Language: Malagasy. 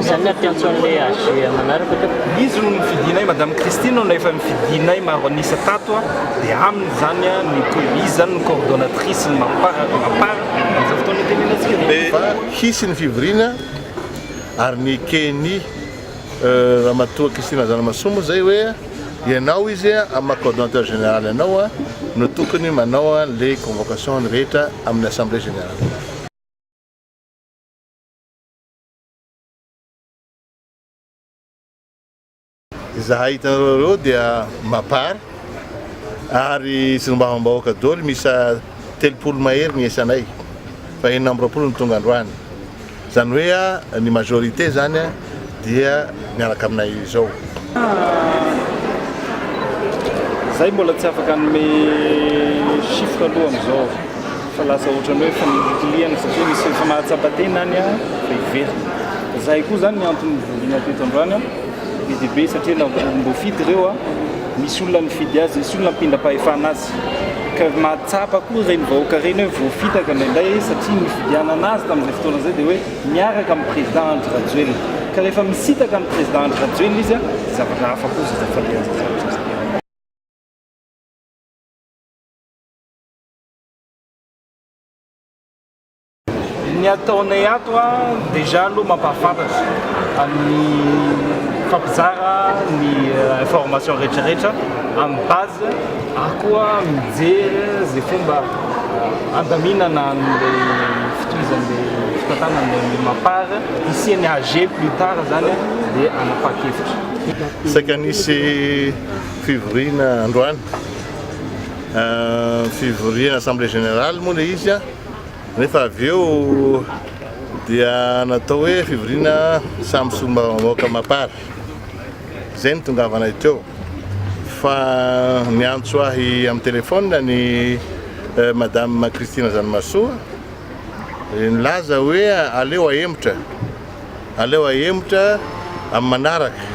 zany ampiantso an'le AG manaraka izy no mifidinay madame Christine no efa mifidinay maro anisa tato dia aminy zany izy zany ny coordonnatrice ny mapara amizao fotoana tenenatsika fa hisy ny fivorina ary ny keny ramatoa Christine Zanamasomo zay hoe ianao izy amin'ny coordonnateur général ianao no tokony manao les convocations rehetra amin'ny assemblée générale. Zahay hitanareo dia mapara ary sy mbahoaka dôly misy 3 mahery ny isanay fa 4 ny tonga androany zany hoe ny majorité zany dia miaraka aminay izao. Zay mbola tsy afaka anome chiffre aloha amizao fa lasa ohatrany hoe faniliana satria misy efa mahatsabatena any fa iverina. Zay koa zany ny antony volina teto androany be satria mbo fidy ireo misy olona mifidy azy, misy olona mpindram-pahefana azy ka mahatsapa koa reny vahoaka reny hoe voafitaka ndraindray satria mifidiana anazy tamin'izay fotoana zay dia hoe miaraka amin'ny président Andry Rajoelina ka rehefa misitaka amin'ny président Andry Rajoelina izy zavatra hafa koa zay zafalianza zavatra zay. Ny ataonay ato déjà aloha mampahafantatra amin'ny fampizara ny information rehetrarehetra amin'ny base akoa mijery zay fomba andaminana an'ilay fitohizan'ilay fitantanan'ilay mapara isiany AG plus tard zany dia anapakevitra. Saika nisy fivorina androany fivorina assemblée générale moa le izy nefa avy eo dia natao hoe fivorina samy solombamoaka mapara zay ny tongavanay teo fa niantso ahy amin'ny telefôna ny madame Christine Zanamasoa nilaza hoe aleo ahembotra amin'ny manaraka